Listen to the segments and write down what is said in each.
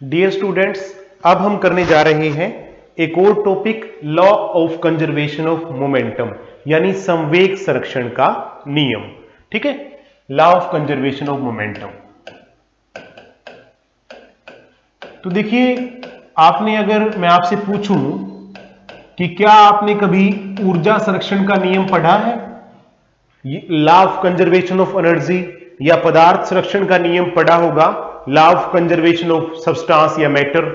Dear students, अब हम करने जा रहे हैं एक और topic, law of conservation of momentum, यानी संवेग संरक्षण का नियम। ठीक है, law of conservation of momentum. तो देखिए, आपने अगर मैं आपसे पूछूं कि क्या आपने कभी ऊर्जा संरक्षण का नियम पढ़ा है, law of conservation of energy, या पदार्थ संरक्षण का नियम पढ़ा होगा, law of conservation of substance या मैटर।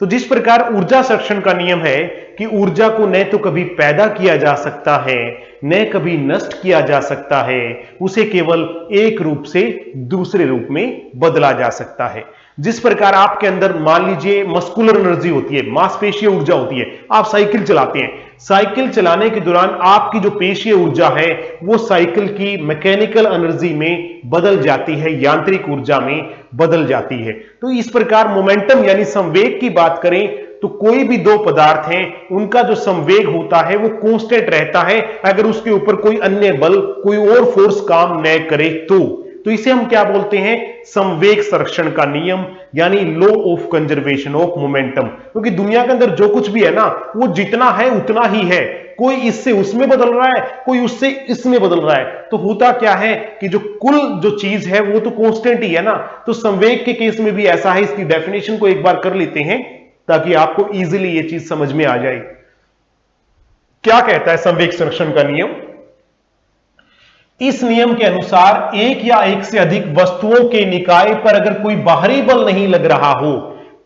तो जिस प्रकार ऊर्जा संरक्षण का नियम है कि ऊर्जा को न तो कभी पैदा किया जा सकता है न कभी नष्ट किया जा सकता है, उसे केवल एक रूप से दूसरे रूप में बदला जा सकता है। जिस प्रकार आपके अंदर मान लीजिए मस्कुलर एनर्जी होती है, मांसपेशीय ऊर्जा होती है, आप साइकिल चलाते हैं, साइकिल चलाने के दौरान आपकी जो पेशीय ऊर्जा है वो साइकिल की मैकेनिकल एनर्जी में बदल जाती है, यांत्रिक ऊर्जा में बदल जाती है। तो इस प्रकार मोमेंटम यानी संवेग की बात करें तो कोई भी दो पदार्थ हैं, उनका जो संवेग होता है वो कांस्टेंट रहता है अगर उसके ऊपर कोई अन्य बल, कोई और फोर्स काम न करे तो इसे हम क्या बोलते हैं, संवेग संरक्षण का नियम, यानी law of conservation of momentum. क्योंकि दुनिया के अंदर जो कुछ भी है ना, वो जितना है उतना ही है, कोई इससे उसमें बदल रहा है, कोई उससे इसमें बदल रहा है। तो होता क्या है कि जो कुल जो चीज है वो तो कांस्टेंट ही है ना। तो संवेग के केस में भी ऐसा है। इसकी डेफिनेशन को एक बार कर लेते हैं ताकि आपको इजीली ये चीज समझ में आ जाए। क्या कहता है संवेग संरक्षण का नियम? इस नियम के अनुसार एक या एक से अधिक वस्तुओं के निकाय पर अगर कोई बाहरी बल नहीं लग रहा हो,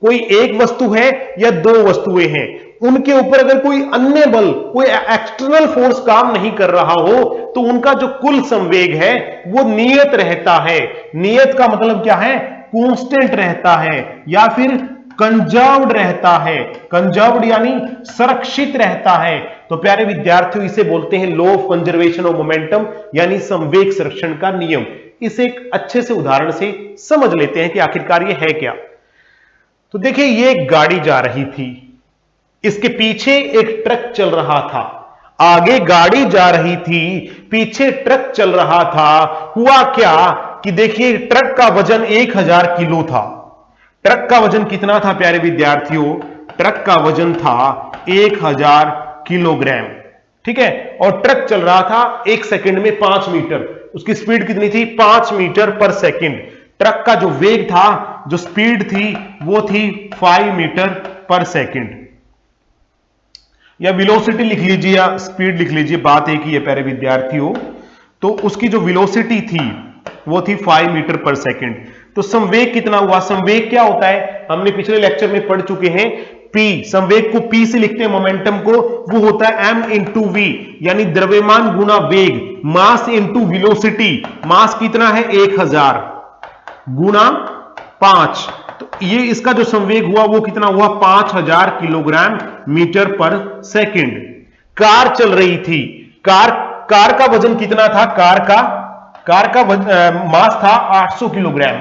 कोई एक वस्तु है या दो वस्तुएं हैं, उनके ऊपर अगर कोई अन्य बल, कोई एक्सटर्नल फोर्स काम नहीं कर रहा हो, तो उनका जो कुल संवेग है वो नियत रहता है। नियत का मतलब क्या है? कांस्टेंट रहता है या फिर कंजर्व्ड रहता है। कंजर्व्ड यानी संरक्षित रहता है। तो प्यारे विद्यार्थियों, इसे बोलते हैं law of conservation of momentum, यानी संवेग संरक्षण का नियम। इसे एक अच्छे से उदाहरण से समझ लेते हैं कि आखिरकार ये है क्या। तो देखिए, ये एक गाड़ी जा रही थी, इसके पीछे एक ट्रक चल रहा था। आगे गाड़ी जा रही थी, पीछे ट्रक चल रहा था। हुआ क्या कि देखिए, ट्रक का वजन 1000 किलो था। ट्रक का वजन कितना था प्यारे विद्यार्थियों? ट्रक का वजन था 1000 किलोग्राम। ठीक है, और ट्रक चल रहा था 1 सेकंड में 5 मीटर। उसकी स्पीड कितनी थी? 5 मीटर पर सेकंड। ट्रक का जो वेग था, जो स्पीड थी, वो थी 5 मीटर पर सेकंड। या वेलोसिटी लिख लीजिए या स्पीड लिख लीजिए, बात एक ही है प्यारे विद्यार्थियों। तो उसकी जो वेलोसिटी थी वो थी 5 मीटर पर सेकंड। तो संवेग कितना हुआ? संवेग क्या होता है, हमने पिछले लेक्चर में पढ़ चुके हैं। P, संवेग को P से लिखते हैं, मोमेंटम को, वो होता है m इंटू वी, यानी द्रव्यमान गुना वेग, मास इंटू वेलोसिटी। मास कितना है? 1000 गुना 5। तो ये इसका जो संवेग हुआ वो कितना हुआ? 5000 किलोग्राम मीटर पर सेकंड। कार चल रही थी, कार का वजन कितना था? कार का मास था 800 किलोग्राम।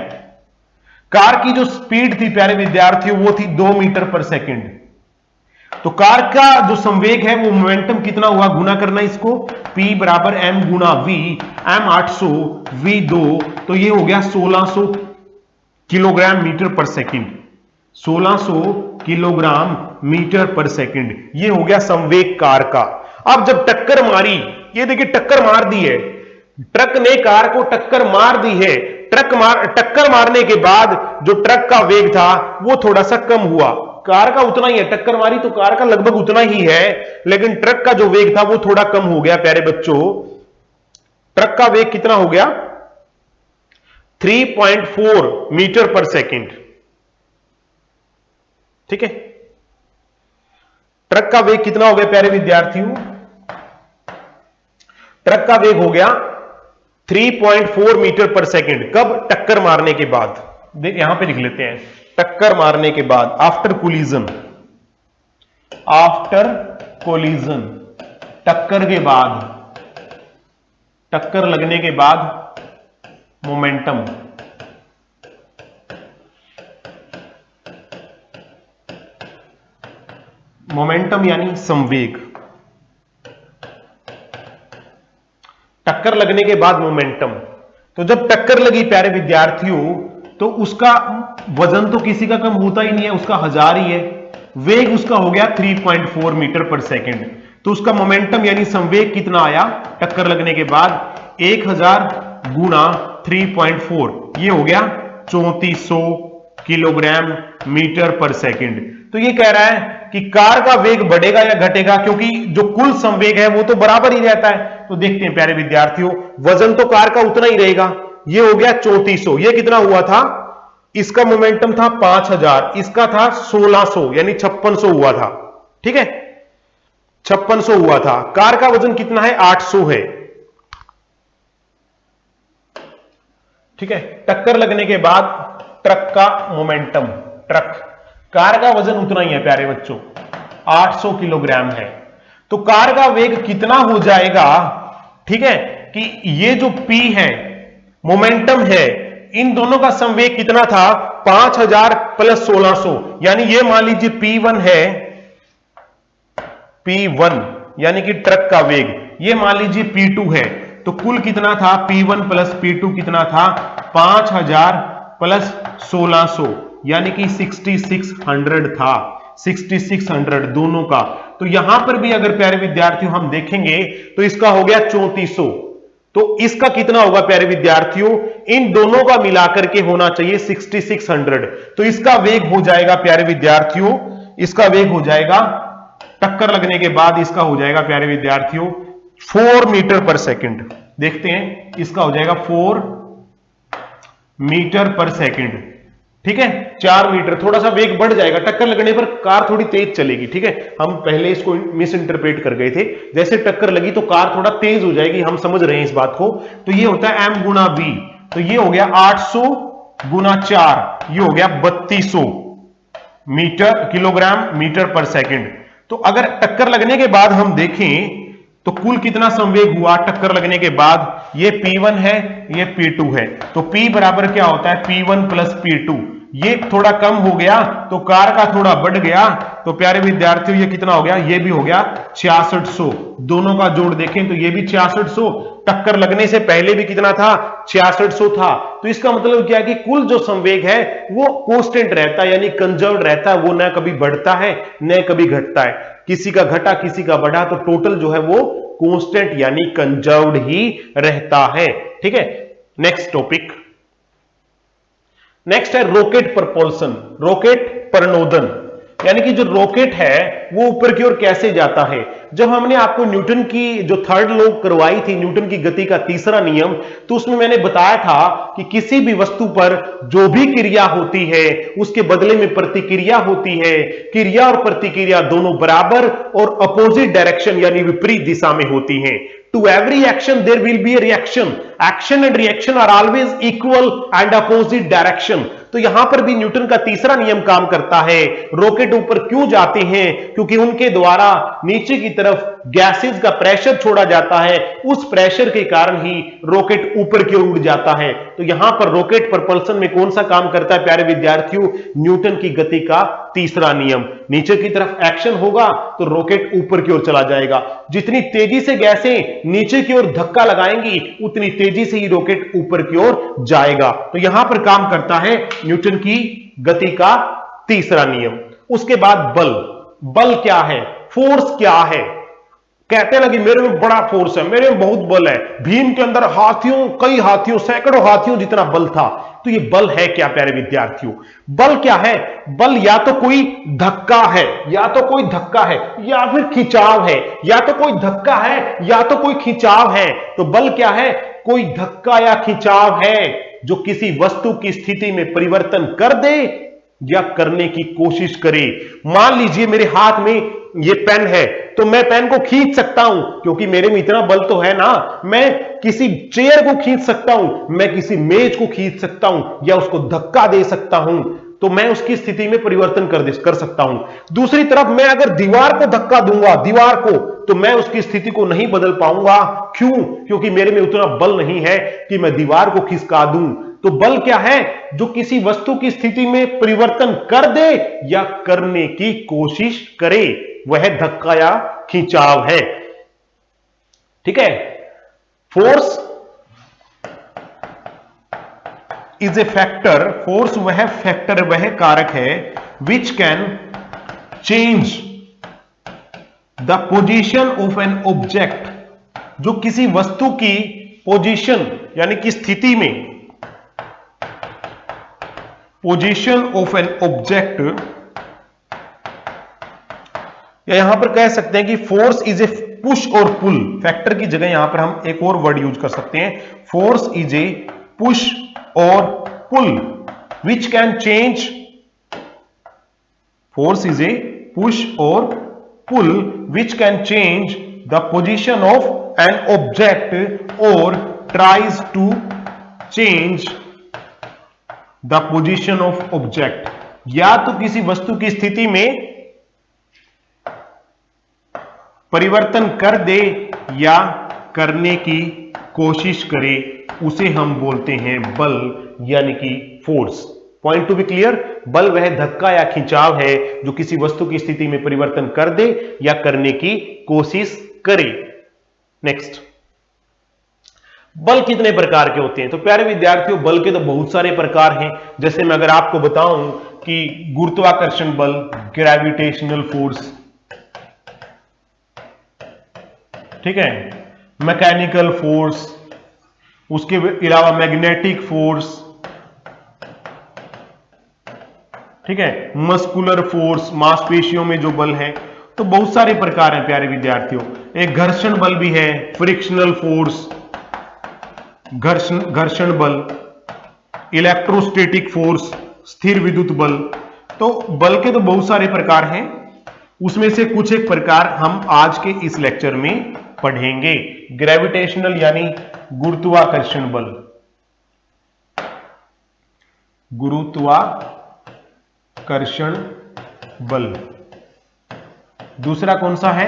कार की जो स्पीड थी प्यारे विद्यार्थियों वो थी 2 मीटर पर सेकंड। तो कार का जो संवेग है वो मोमेंटम कितना हुआ? गुना करना इसको, P बराबर m गुना v, m 800 v 2, तो ये हो गया 1600 किलोग्राम मीटर पर सेकंड। 1600 किलोग्राम मीटर पर सेकंड, ये हो गया संवेग कार का। अब जब टक्कर मारी, ये देखिए टक्कर मार दी है, ट्रक ने कार को टक्कर मार दी है। टक्कर मारने के बाद जो ट्रक का वेग था वो थोड़ा सा कम हुआ। कार का उतना ही है, टक्कर मारी तो कार का लगभग उतना ही है, लेकिन ट्रक का जो वेग था वो थोड़ा कम हो गया। प्यारे बच्चों, ट्रक का वेग कितना हो गया? 3.4 मीटर पर सेकंड। ठीक है, ट्रक का वेग कितना हो गया प्यारे विद्यार्थियों? ट्रक का वेग हो गया 3.4 मीटर पर सेकंड। कब? टक्कर मारने के बाद। देख यहां पे लिख लेते हैं, टक्कर मारने के बाद, आफ्टर कोलिजन। आफ्टर कोलिजन, टक्कर के बाद, टक्कर लगने के बाद मोमेंटम। मोमेंटम यानी संवेग। टक्कर लगने के बाद मोमेंटम। तो जब टक्कर लगी प्यारे विद्यार्थियों तो उसका वजन तो किसी का कम होता ही नहीं है, उसका 1000 ही है। वेग उसका हो गया 3.4 मीटर पर सेकंड। तो उसका मोमेंटम यानी संवेग कितना आया टक्कर लगने के बाद? 1000 गुना 3.4, ये हो गया 3400 किलोग्राम मीटर पर सेकंड। तो ये कह रहा है कि कार का वेग बढ़ेगा या घटेगा, क्योंकि जो कुल संवेग है वो तो बराबर ही रहता है। तो देखते हैं प्यारे विद्यार्थियों, वजन तो कार का उतना ही रहेगा, ये हो गया 3400। ये कितना हुआ था? इसका मोमेंटम था 5000, इसका था 1600 यानी 5600 हुआ था। ठीक है, 5600 हुआ था। कार का वजन कितना है? 800 है। ठीक है, टक्कर लगने के बाद ट्रक का मोमेंटम, ट्रक कार का वजन उतना ही है प्यारे बच्चों, 800 किलोग्राम है। तो कार का वेग कितना हो जाएगा? ठीक है, कि ये जो P है, मोमेंटम है, इन दोनों का संवेग कितना था? 5000 प्लस 1600, यानी ये मान लीजिए P1 है, P1 यानी कि ट्रक का वेग, ये मान लीजिए P2 है। तो कुल कितना था? P1 प्लस P2 कितना था? 5000 प्लस 1600 यानी कि 6600 था, 6600 दोनों का। तो यहां पर भी अगर प्यारे विद्यार्थियों हम देखेंगे तो इसका हो गया 3400। तो इसका कितना होगा प्यारे विद्यार्थियों? इन दोनों का मिलाकर के होना चाहिए 6600। तो इसका वेग हो जाएगा प्यारे विद्यार्थियों, इसका वेग हो जाएगा टक्कर लगने के बाद, इसका हो जाएगा प्यारे विद्यार्थियों 4 मीटर पर सेकंड। देखते हैं, इसका हो जाएगा 4 मीटर पर सेकंड। ठीक है, 4 मीटर, थोड़ा सा वेग बढ़ जाएगा, टक्कर लगने पर कार थोड़ी तेज चलेगी। ठीक है, हम पहले इसको मिस इंटरप्रेट कर गए थे, जैसे टक्कर लगी तो कार थोड़ा तेज हो जाएगी, हम समझ रहे हैं इस बात को। तो ये होता है m गुना v, तो ये हो गया 800 गुना 4, ये हो गया 3200 मीटर किलोग्राम मीटर पर सेकंड। तो अगर टक्कर लगने के बाद हम देखें तो कुल कितना संवेग हुआ टक्कर लगने के बाद? ये P1 है, ये P2 है। तो P बराबर क्या होता है? P1 plus P2। ये थोड़ा कम हो गया तो कार का थोड़ा बढ़ गया, तो प्यारे विद्यार्थियों ये कितना हो गया? ये भी हो गया 6600। दोनों का जोड़ देखें तो ये भी 6600, टक्कर लगने से पहले भी कितना था? 6600 था। तो इसका मतलब क्या है कि कुल जो संवेग है वो कांस्टेंट रहता है, यानी कंजर्व रहता है, वो न कभी बढ़ता है न कभी घटता है। किसी का घटा किसी का बढ़ा, तो टोटल जो है वो कांस्टेंट यानी कंजर्व्ड ही रहता है। ठीक है, नेक्स्ट टॉपिक, नेक्स्ट है रॉकेट प्रपोल्सन, रॉकेट प्रणोदन। यानी कि जो रॉकेट है वो ऊपर की ओर कैसे जाता है। जब हमने आपको न्यूटन की जो थर्ड लॉ करवाई थी, न्यूटन की गति का तीसरा नियम, तो उसमें मैंने बताया था कि किसी भी वस्तु पर जो भी क्रिया होती है उसके बदले में प्रतिक्रिया होती है। क्रिया और प्रतिक्रिया दोनों बराबर और अपोजिट डायरेक्शन यानी विपरीत दिशा में होती हैं। To every action there will be a reaction. Action and reaction are always equal and opposite direction. तो यहां पर भी न्यूटन का तीसरा नियम काम करता है। रॉकेट ऊपर क्यों जाते हैं? क्योंकि उनके द्वारा नीचे की तरफ गैसेज का प्रेशर छोड़ा जाता है, उस प्रेशर के कारण ही रॉकेट ऊपर की ओर उड़ जाता है। तो यहां पर रॉकेट प्रपल्सन में कौन सा काम करता है प्यारे विद्यार्थियों? न्यूटन की गति का तीसरा नियम। नीचे की तरफ एक्शन होगा तो रॉकेट ऊपर की ओर चला जाएगा। जितनी तेजी से गैसें नीचे की ओर धक्का लगाएंगी उतनी तेजी से ही रॉकेट ऊपर की ओर जाएगा। तो यहां पर काम करता है न्यूटन की गति का तीसरा नियम। उसके बाद बल, बल क्या है? फोर्स क्या है? कहते लगे मेरे में बड़ा फोर्स है, मेरे में बहुत बल है। भीम के अंदर हाथियों, कई हाथियों, सैकड़ों हाथियों जितना बल था। तो ये बल है क्या प्यारे विद्यार्थियों? बल क्या है? बल या तो कोई धक्का है, या तो कोई धक्का है, या फिर खिंचाव है। या तो कोई धक्का है या तो कोई खिंचाव है। तो बल क्या है? कोई धक्का या खिंचाव है जो किसी वस्तु की स्थिति में परिवर्तन कर दे या करने की कोशिश करे। मान लीजिए मेरे हाथ में ये पेन है, तो मैं पेन को खींच सकता हूं क्योंकि मेरे में इतना बल तो है ना। मैं किसी चेयर को खींच सकता हूं, मैं किसी मेज को खींच सकता हूं या उसको धक्का दे सकता हूं, तो मैं उसकी स्थिति में परिवर्तन कर सकता हूं। दूसरी तरफ मैं अगर दीवार को धक्का दूंगा, दीवार को, तो मैं उसकी स्थिति को नहीं बदल पाऊंगा। क्यों? क्योंकि मेरे में उतना बल नहीं है कि मैं दीवार को खिसका दूं। तो बल क्या है? जो किसी वस्तु की स्थिति में परिवर्तन कर दे या करने की कोशिश करे, वह धक्का या खिंचाव है। ठीक है, force is A factor, force वह फैक्टर, वह कारक है विच can change the position of an object, जो किसी वस्तु की पोजीशन यानी कि स्थिति में, पोजीशन ऑफ एन ऑब्जेक्ट, या यहां पर कह सकते हैं कि force is a push or pull, factor की जगह यहां पर हम एक और वर्ड यूज कर सकते हैं, force is a push or pull which can change, force is a push or pull which can change the position of an object or tries to change the position of object, या तो किसी वस्तु की स्थिति में परिवर्तन कर दे या करने की कोशिश करे, उसे हम बोलते हैं बल यानी कि फोर्स। पॉइंट टू बी क्लियर, बल वह धक्का या खिंचाव है जो किसी वस्तु की स्थिति में परिवर्तन कर दे या करने की कोशिश करे। नेक्स्ट, बल कितने प्रकार के होते हैं? तो प्यारे विद्यार्थियों, बल के तो बहुत सारे प्रकार हैं। जैसे मैं अगर आपको बताऊं कि गुरुत्वाकर्षण बल, ग्रेविटेशनल फोर्स, ठीक है, मैकेनिकल फोर्स, उसके अलावा मैग्नेटिक फोर्स, ठीक है, मस्कुलर फोर्स, मांसपेशियों में जो बल है, तो बहुत सारे प्रकार हैं प्यारे विद्यार्थियों। एक घर्षण बल भी है, फ्रिक्शनल फोर्स, घर्षण बल, इलेक्ट्रोस्टैटिक फोर्स, स्थिर विद्युत बल। तो बल के तो बहुत सारे प्रकार हैं, उसमें से कुछ एक प्रकार हम आज के इस लेक्चर में पढ़ेंगे। ग्रेविटेशनल यानी गुरुत्वाकर्षण बल, गुरुत्वाकर्षण बल। दूसरा कौन सा है?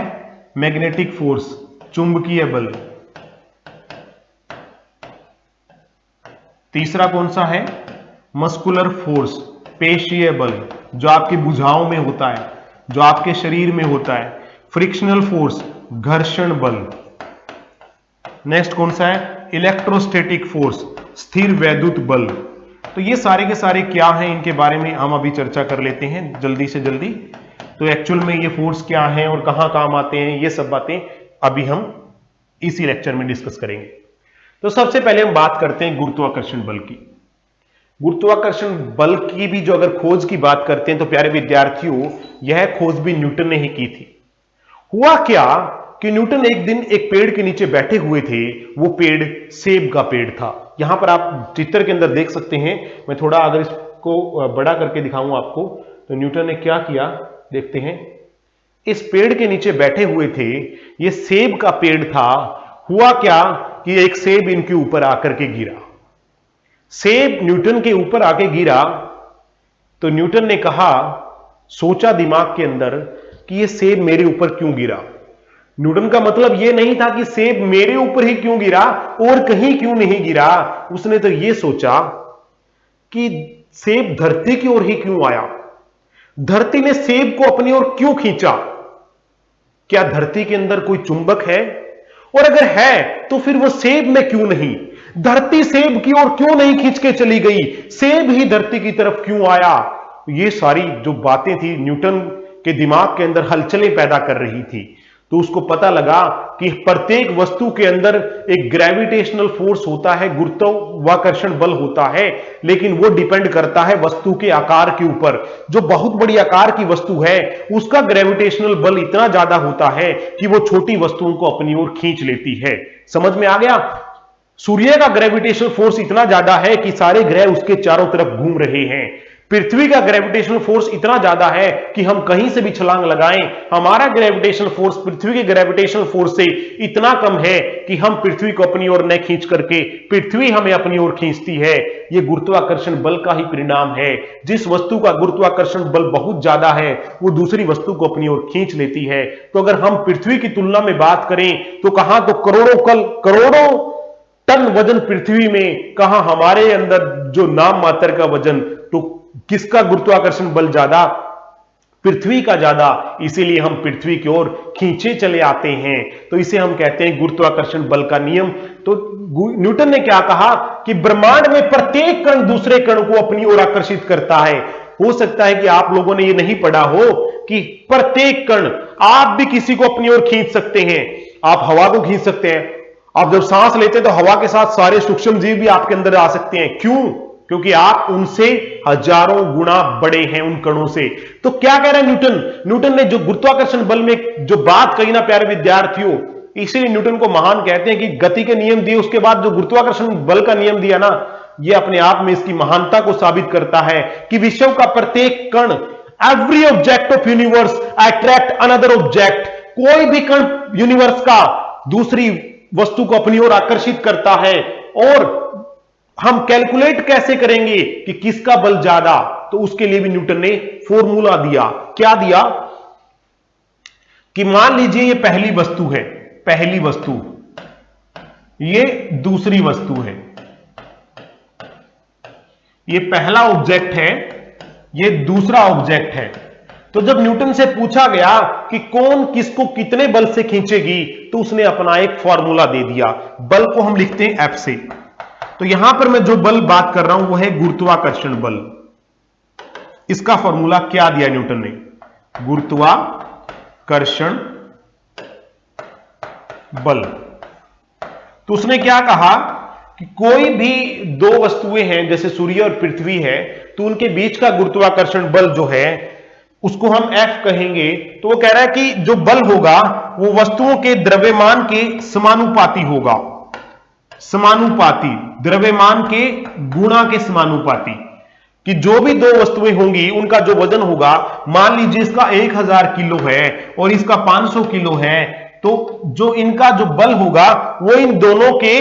मैग्नेटिक फोर्स, चुंबकीय बल। तीसरा कौन सा है? मस्कुलर फोर्स, पेशीय बल, जो आपकी भुजाओं में होता है, जो आपके शरीर में होता है। फ्रिक्शनल फोर्स, घर्षण बल। नेक्स्ट कौन सा है? इलेक्ट्रोस्टैटिक फोर्स, स्थिर वैद्युत बल। तो ये सारे के सारे क्या हैं, इनके बारे में हम अभी चर्चा कर लेते हैं जल्दी से जल्दी। तो एक्चुअल में ये फोर्स क्या है और कहां काम आते हैं, ये सब बातें अभी हम इसी लेक्चर में डिस्कस करेंगे। तो सबसे पहले हम बात करते हैं गुरुत्वाकर्षण बल की। गुरुत्वाकर्षण बल की भी जो अगर खोज की बात करते हैं तो प्यारे विद्यार्थियों, यह खोज भी न्यूटन ने ही की थी। हुआ क्या कि न्यूटन एक दिन एक पेड़ के नीचे बैठे हुए थे, वो पेड़ सेब का पेड़ था। यहां पर आप चित्र के अंदर देख सकते हैं, मैं थोड़ा अगर इसको बड़ा करके दिखाऊं आपको, तो न्यूटन ने क्या किया देखते हैं। इस पेड़ के नीचे बैठे हुए थे, ये सेब का पेड़ था। हुआ क्या कि एक सेब इनके ऊपर आकर के गिरा। सेब न्यूटन के ऊपर आके गिरा तो न्यूटन ने कहा, सोचा दिमाग के अंदर कि ये सेब मेरे ऊपर क्यों गिरा। न्यूटन का मतलब यह नहीं था कि सेब मेरे ऊपर ही क्यों गिरा और कहीं क्यों नहीं गिरा। उसने तो यह सोचा कि सेब धरती की ओर ही क्यों आया, धरती ने सेब को अपनी ओर क्यों खींचा। क्या धरती के अंदर कोई चुंबक है, और अगर है तो फिर वो सेब में क्यों नहीं, धरती सेब की ओर क्यों नहीं खींच के चली गई, सेब ही धरती की तरफ क्यों आया। ये सारी जो बातें थी न्यूटन के दिमाग के अंदर हलचलें पैदा कर रही थी। तो उसको पता लगा कि प्रत्येक वस्तु के अंदर एक ग्रेविटेशनल फोर्स होता है, गुरुत्वाकर्षण बल होता है, लेकिन वो डिपेंड करता है वस्तु के आकार के ऊपर। जो बहुत बड़ी आकार की वस्तु है उसका ग्रेविटेशनल बल इतना ज्यादा होता है कि वो छोटी वस्तुओं को अपनी ओर खींच लेती है। समझ में आ गया? सूर्य का ग्रेविटेशनल फोर्स इतना ज्यादा है कि सारे ग्रह उसके चारों तरफ घूम रहे हैं। पृथ्वी का ग्रेविटेशनल फोर्स इतना ज्यादा है कि हम कहीं से भी छलांग लगाएं, हमारा ग्रेविटेशनल फोर्स पृथ्वी के ग्रेविटेशनल फोर्स से इतना कम है कि हम पृथ्वी को अपनी ओर न खींच करके पृथ्वी हमें अपनी ओर खींचती है। यह गुरुत्वाकर्षण बल का ही परिणाम है। जिस वस्तु का गुरुत्वाकर्षण बल बहुत ज्यादा है वो दूसरी वस्तु को अपनी ओर खींच लेती है। तो अगर हम पृथ्वी की तुलना में बात करें तो कहां तो करोड़ों टन वजन पृथ्वी में, कहां हमारे अंदर जो नाम मात्र का वजन। तो किसका गुरुत्वाकर्षण बल ज्यादा? पृथ्वी का ज्यादा, इसीलिए हम पृथ्वी की ओर खींचे चले आते हैं। तो इसे हम कहते हैं गुरुत्वाकर्षण बल का नियम। तो न्यूटन ने क्या कहा कि ब्रह्मांड में प्रत्येक कण दूसरे कण को अपनी ओर आकर्षित करता है। हो सकता है कि आप लोगों ने यह नहीं पढ़ा हो कि प्रत्येक कण, आप भी किसी को अपनी ओर खींच सकते हैं। आप हवा को खींच सकते हैं। आप जब सांस लेते हैं तो हवा के साथ सारे सूक्ष्म जीव भी आपके अंदर आ सकते हैं। क्यों? क्योंकि आप उनसे हजारों गुना बड़े हैं, उन कणों से। तो क्या कह रहा है न्यूटन ने जो गुरुत्वाकर्षण बल में जो बात कही ना प्यारे विद्यार्थियों, इसीलिए न्यूटन को महान कहते हैं कि गति के नियम दिए, उसके बाद जो गुरुत्वाकर्षण बल का नियम दिया ना, यह अपने आप में इसकी महानता को साबित करता है कि विश्व का प्रत्येक कण, every object of universe attract another object, कोई भी कण यूनिवर्स का दूसरी वस्तु को अपनी ओर आकर्षित करता है। और हम कैलकुलेट कैसे करेंगे कि किसका बल ज्यादा, तो उसके लिए भी न्यूटन ने फॉर्मूला दिया। क्या दिया? कि मान लीजिए ये पहली वस्तु है, पहली वस्तु, ये दूसरी वस्तु है, ये पहला ऑब्जेक्ट है, ये दूसरा ऑब्जेक्ट है। तो जब न्यूटन से पूछा गया कि कौन किसको कितने बल से खींचेगी, तो उसने अपना एक फॉर्मूला दे दिया। बल को हम लिखते हैं F से। तो यहां पर मैं जो बल बात कर रहा हूं वो है गुरुत्वाकर्षण बल। इसका फॉर्मूला क्या दिया न्यूटन ने? गुरुत्वाकर्षण बल। तो उसने क्या कहा कि कोई भी दो वस्तुएं हैं, जैसे सूर्य और पृथ्वी है, तो उनके बीच का गुरुत्वाकर्षण बल जो है उसको हम F कहेंगे। तो वो कह रहा है कि जो बल होगा वो वस्तुओं के द्रव्यमान के समानुपाती होगा, समानुपाती, द्रव्यमान के गुणा के समानुपाती। कि जो भी दो वस्तुएं होंगी उनका जो वजन होगा, मान लीजिए इसका 1000 किलो है और इसका 500 किलो है, तो जो इनका जो बल होगा वो इन दोनों के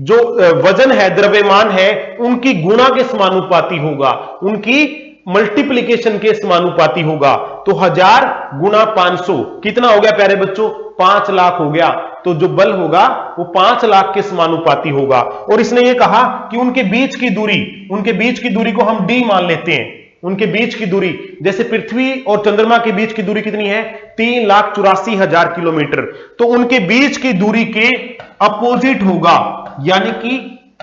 जो वजन है, द्रव्यमान है, उनकी गुणा के समानुपाती होगा, उनकी मल्टीप्लिकेशन के समानुपाती होगा। तो 1000 गुणा 500 कितना हो गया प्यारे बच्चों? 5 लाख हो गया। तो जो बल होगा वो 5 लाख के समानुपाती होगा। और इसने ये कहा कि उनके बीच की दूरी, उनके बीच की दूरी को हम d मान लेते हैं। उनके बीच की दूरी, जैसे पृथ्वी और चंद्रमा के बीच की दूरी कितनी है? 3,84,000 किलोमीटर। तो उनके बीच की दूरी के अपोजिट होगा, यानी कि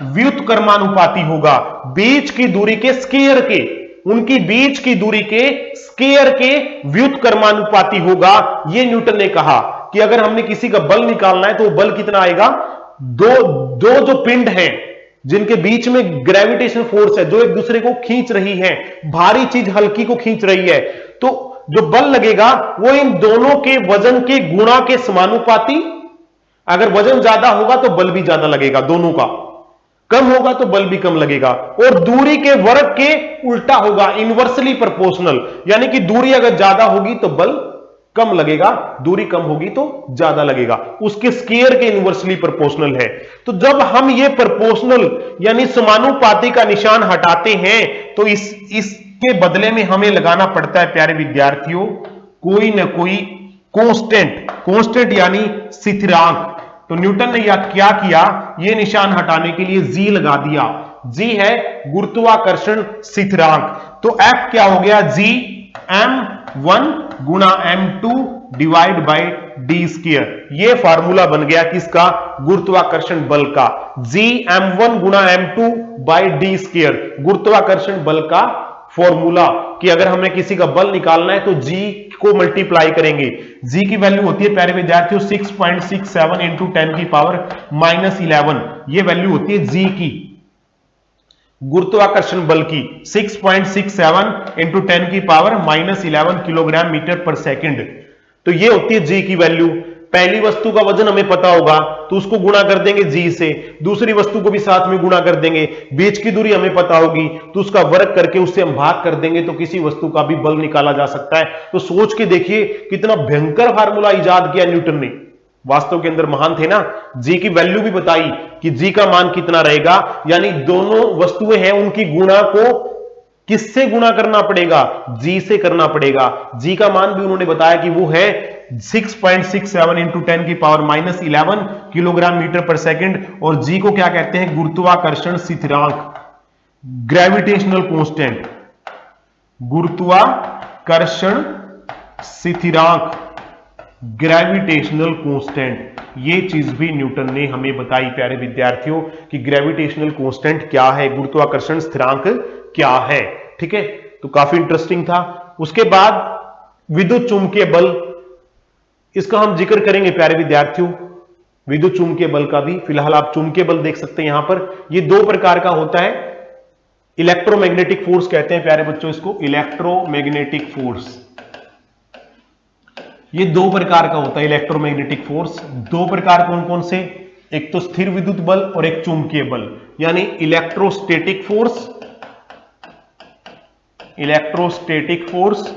व्युत्क्रमानुपाती होगा, बीच की दूरी के स्क्वायर के, उनकी बीच की दूरी के स्क्वायर के व्युत्क्रमानुपाती होगा। यह न्यूटन ने कहा कि अगर हमने किसी का बल निकालना है तो बल कितना आएगा? दो जो पिंड हैं जिनके बीच में ग्रेविटेशन फोर्स है, जो एक दूसरे को खींच रही है, भारी चीज हल्की को खींच रही है, तो जो बल लगेगा वो इन दोनों के वजन के गुणा के समानुपाती। अगर वजन ज्यादा होगा तो बल भी ज्यादा लगेगा, दोनों का। कम होगा तो बल भी कम लगेगा। और दूरी के वर्ग के उल्टा होगा, इनवर्सली प्रोपोर्शनल, यानी कि दूरी अगर ज्यादा होगी तो बल कम लगेगा, दूरी कम होगी तो ज्यादा लगेगा, उसके स्क्वायर के इनवर्सली प्रोपोर्शनल है। तो जब हम ये प्रोपोर्शनल यानी समानुपाती का निशान हटाते हैं तो इसके बदले में हमें लगाना पड़ता है प्यारे विद्यार्थियों कोई ना कोई कांस्टेंट, कांस्टेंट यानी स्थिरांक। तो न्यूटन ने क्या किया? ये निशान हटाने के लिए जी लगा दिया। जी है गुरुत्वाकर्षण स्थिरांक। तो F क्या हो गया? जी m1 गुणा m2 divide by D square. ये फार्मूला बन गया किसका? गुरुत्वाकर्षण बल का। जी m1 गुणा m2 बाई डी स्क्वायर, गुरुत्वाकर्षण बल का फॉर्मूला। कि अगर हमें किसी का बल निकालना है तो G को मल्टीप्लाई करेंगे। G की वैल्यू होती है प्यारे विद्यार्थियों 6.67 इंटू 10 की पावर -11। ये वैल्यू होती है G की, गुरुत्वाकर्षण बल की 6.67 इंटू 10 की पावर -11 किलोग्राम मीटर पर सेकंड। तो ये होती है G की वैल्यू। पहली वस्तु का वजन हमें पता होगा तो उसको गुणा कर देंगे G से, दूसरी वस्तु को भी साथ में गुणा कर देंगे, बीच की दूरी हमें पता होगी तो उसका वर्ग करके उससे हम भाग कर देंगे तो किसी वस्तु का भी बल निकाला जा सकता है। तो सोच के देखिए कितना भयंकर फार्मूला इजाद किया न्यूटन ने। वास्तव के अंदर महान थे ना। G की वैल्यू भी बताई कि G का मान कितना रहेगा, यानी दोनों वस्तुएं हैं उनकी गुणा को किससे गुणा करना पड़ेगा? G से करना पड़ेगा। G का मान भी उन्होंने बताया कि वो है 6.67 इंटू 10 की पावर -11 किलोग्राम मीटर पर सेकंड। और G को क्या कहते हैं? गुरुत्वाकर्षण स्थिरांक, ग्रेविटेशनल कांस्टेंट, गुरुत्वाकर्षण स्थिरांक। ग्रेविटेशनल कांस्टेंट, ये चीज भी न्यूटन ने हमें बताई प्यारे विद्यार्थियों कि ग्रेविटेशनल कांस्टेंट क्या है, गुरुत्वाकर्षण स्थिरांक क्या है। ठीक है, तो काफी इंटरेस्टिंग था। उसके बाद विद्युत चुंबकीय बल, इसका हम जिक्र करेंगे प्यारे विद्यार्थियों, विद्युत चुंबकीय बल का भी। फिलहाल आप चुंबकीय बल देख सकते हैं यहां पर, ये दो प्रकार का होता है। इलेक्ट्रोमैग्नेटिक फोर्स कहते हैं प्यारे बच्चों इसको, इलेक्ट्रोमैग्नेटिक फोर्स, ये दो प्रकार का होता है इलेक्ट्रोमैग्नेटिक फोर्स। दो प्रकार कौन कौन से, एक तो स्थिर विद्युत बल और एक चुंबकीय बल, यानी इलेक्ट्रोस्टैटिक फोर्स, इलेक्ट्रोस्टैटिक फोर्स,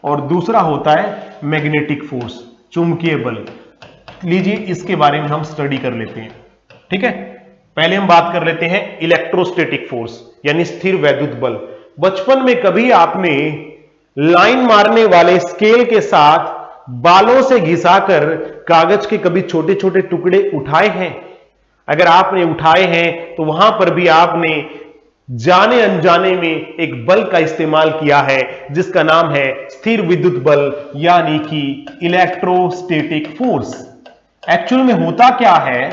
और दूसरा होता है मैग्नेटिक फोर्स, चुंबकीय बल। लीजिए इसके बारे में हम स्टडी कर लेते हैं। ठीक है, पहले हम बात कर लेते हैं इलेक्ट्रोस्टैटिक फोर्स यानी स्थिर वैद्युत बल। बचपन में कभी आपने लाइन मारने वाले स्केल के साथ बालों से घिसाकर कागज के कभी छोटे छोटे टुकड़े उठाए हैं? अगर आपने उठाए हैं तो वहां पर भी आपने जाने अनजाने में एक बल का इस्तेमाल किया है जिसका नाम है स्थिर विद्युत बल यानी कि इलेक्ट्रोस्टैटिक फोर्स। एक्चुअल में होता क्या है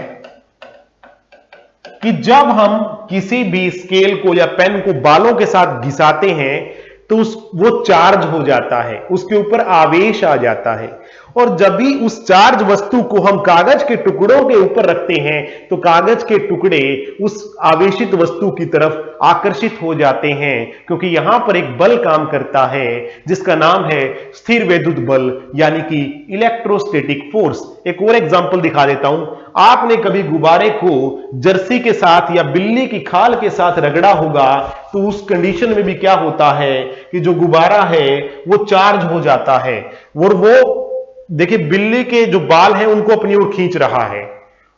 कि जब हम किसी भी स्केल को या पेन को बालों के साथ घिसाते हैं तो वो चार्ज हो जाता है, उसके ऊपर आवेश आ जाता है, और जब भी उस चार्ज वस्तु को हम कागज के टुकड़ों के ऊपर रखते हैं तो कागज के टुकड़े उस आवेशित वस्तु की तरफ आकर्षित हो जाते हैं, क्योंकि यहां पर एक बल काम करता है जिसका नाम है स्थिर वैद्युत बल यानी कि इलेक्ट्रोस्टैटिक फोर्स। एक और एग्जांपल दिखा देता हूं। आपने कभी गुब्बारे को जर्सी के साथ या बिल्ली की खाल के साथ रगड़ा होगा तो उस कंडीशन में भी क्या होता है कि जो गुब्बारा है वो चार्ज हो जाता है, और वो देखिए बिल्ली के जो बाल हैं उनको अपनी ओर खींच रहा है,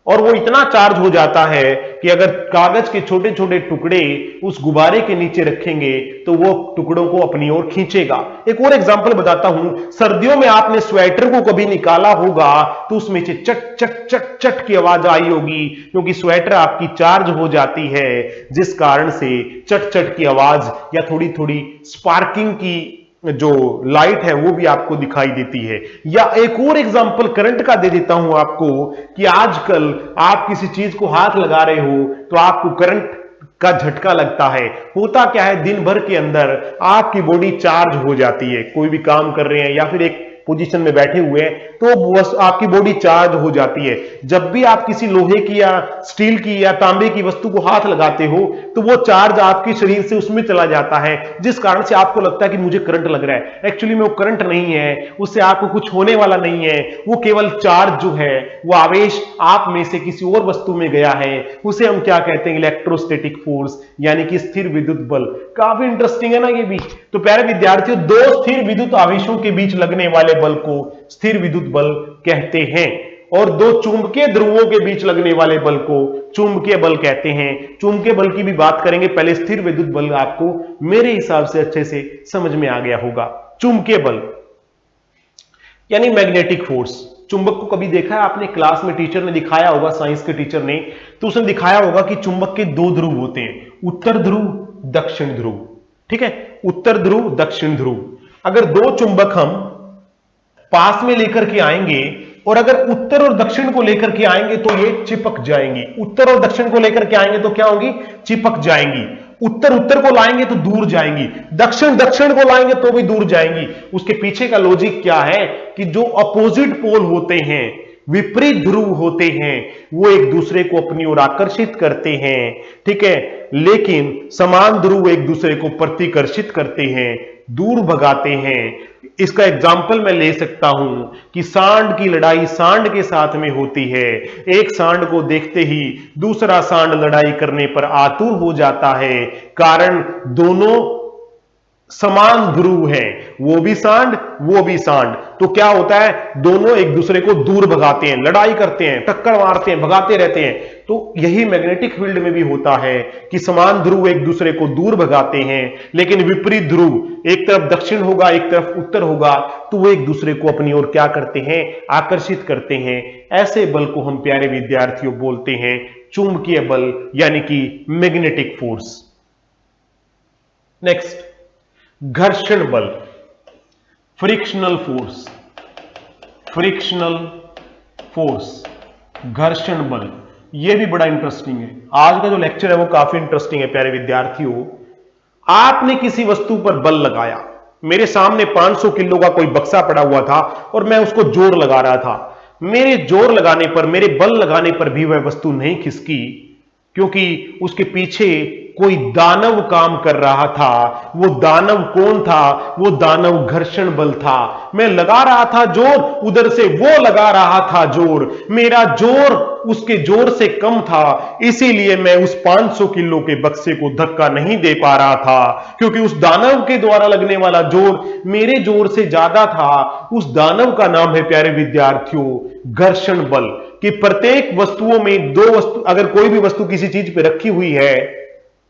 और वो इतना चार्ज हो जाता है कि अगर कागज के छोटे छोटे टुकड़े उस गुब्बारे के नीचे रखेंगे तो वो टुकड़ों को अपनी ओर खींचेगा। एक और एग्जांपल बताता हूं। सर्दियों में आपने स्वेटर को कभी निकाला होगा तो उसमें से चट चट चट चट की आवाज आई होगी, क्योंकि स्वेटर आपकी चार्ज हो जाती है, जिस कारण से चट चट की आवाज या थोड़ी थोड़ी स्पार्किंग की जो लाइट है वो भी आपको दिखाई देती है। या एक और एग्जांपल करंट का दे देता हूं आपको कि आजकल आप किसी चीज को हाथ लगा रहे हो तो आपको करंट का झटका लगता है। होता क्या है, दिन भर के अंदर आपकी बॉडी चार्ज हो जाती है, कोई भी काम कर रहे हैं या फिर एक पोजीशन में बैठे हुए हैं तो आपकी बॉडी चार्ज हो जाती है। जब भी आप किसी लोहे की या स्टील की या तांबे की वस्तु को हाथ लगाते हो तो वो चार्ज आपके शरीर से उसमें चला जाता है, जिस कारण से आपको लगता है कि मुझे करंट लग रहा है। एक्चुअली में वो करंट नहीं है, उससे आपको कुछ होने वाला नहीं है, वो केवल चार्ज जो है वो आवेश आप में से किसी और वस्तु में गया है, उसे हम क्या कहते हैं, इलेक्ट्रोस्टैटिक फोर्स यानी कि स्थिर विद्युत बल। काफी इंटरेस्टिंग है ना ये भी। तो प्यारे विद्यार्थियों, दो स्थिर विद्युत आवेशों के बीच लगने वाले बल को स्थिर विद्युत बल कहते हैं, और दो चुंबकीय ध्रुवों के बीच लगने वाले बल को चुंबकीय बल कहते हैं। चुंबकीय बल की भी बात करेंगे, पहले स्थिर विद्युत बल आपको मेरे हिसाब से अच्छे से समझ में आ गया होगा। चुंबकीय बल यानी मैग्नेटिक फोर्स। चुंबक को कभी देखा है आपने, क्लास में टीचर ने दिखाया होगा, साइंस के टीचर ने, तो उसने दिखाया होगा कि चुंबक के दो ध्रुव होते हैं, उत्तर ध्रुव दक्षिण ध्रुव। ठीक है, उत्तर ध्रुव दक्षिण ध्रुव। अगर दो चुंबक हम पास में लेकर के आएंगे और अगर उत्तर और दक्षिण को लेकर के आएंगे तो ये चिपक जाएंगी, उत्तर और दक्षिण को लेकर के आएंगे तो क्या होगी, चिपक जाएंगी। उत्तर उत्तर को लाएंगे तो दूर जाएंगी, दक्षिण दक्षिण को लाएंगे तो भी दूर जाएंगी। उसके पीछे का लॉजिक क्या है कि जो अपोजिट पोल होते हैं, विपरीत ध्रुव होते हैं, वो एक दूसरे को अपनी ओर आकर्षित करते हैं। ठीक है, लेकिन समान ध्रुव एक दूसरे को प्रतिकर्षित करते हैं, दूर भगाते हैं। इसका एग्जाम्पल मैं ले सकता हूं कि सांड की लड़ाई सांड के साथ में होती है। एक सांड को देखते ही दूसरा सांड लड़ाई करने पर आतुर हो जाता है, कारण दोनों समान ध्रुव है, वो भी सांड वो भी सांड। तो क्या होता है, दोनों एक दूसरे को दूर भगाते हैं, लड़ाई करते हैं, टक्कर मारते हैं, भगाते रहते हैं। तो यही मैग्नेटिक फील्ड में भी होता है कि समान ध्रुव एक दूसरे को दूर भगाते हैं, लेकिन विपरीत ध्रुव, एक तरफ दक्षिण होगा एक तरफ उत्तर होगा, तो वो एक दूसरे को अपनी ओर क्या करते हैं, आकर्षित करते हैं। ऐसे बल को हम प्यारे विद्यार्थियों बोलते हैं चुंबकीय बल यानी कि मैग्नेटिक फोर्स। नेक्स्ट, घर्षण बल, फ्रिक्शनल फोर्स। फ्रिक्शनल फोर्स, घर्षण बल। यह भी बड़ा इंटरेस्टिंग है। आज का जो लेक्चर है वो काफी इंटरेस्टिंग है प्यारे विद्यार्थियों। आपने किसी वस्तु पर बल लगाया, मेरे सामने 500 किलो का कोई बक्सा पड़ा हुआ था और मैं उसको जोर लगा रहा था। मेरे जोर लगाने पर, मेरे बल लगाने पर भी वह वस्तु नहीं खिसकी, क्योंकि उसके पीछे कोई दानव काम कर रहा था। वो दानव कौन था? वो दानव घर्षण बल था। मैं लगा रहा था जोर, उधर से वो लगा रहा था जोर, मेरा जोर उसके जोर से कम था, इसीलिए मैं उस 500 किलो के बक्से को धक्का नहीं दे पा रहा था, क्योंकि उस दानव के द्वारा लगने वाला जोर मेरे जोर से ज्यादा था। उस दानव का नाम है प्यारे विद्यार्थियों घर्षण बल। कि प्रत्येक वस्तुओं में दो वस्तु, अगर कोई भी वस्तु किसी चीज पे रखी हुई है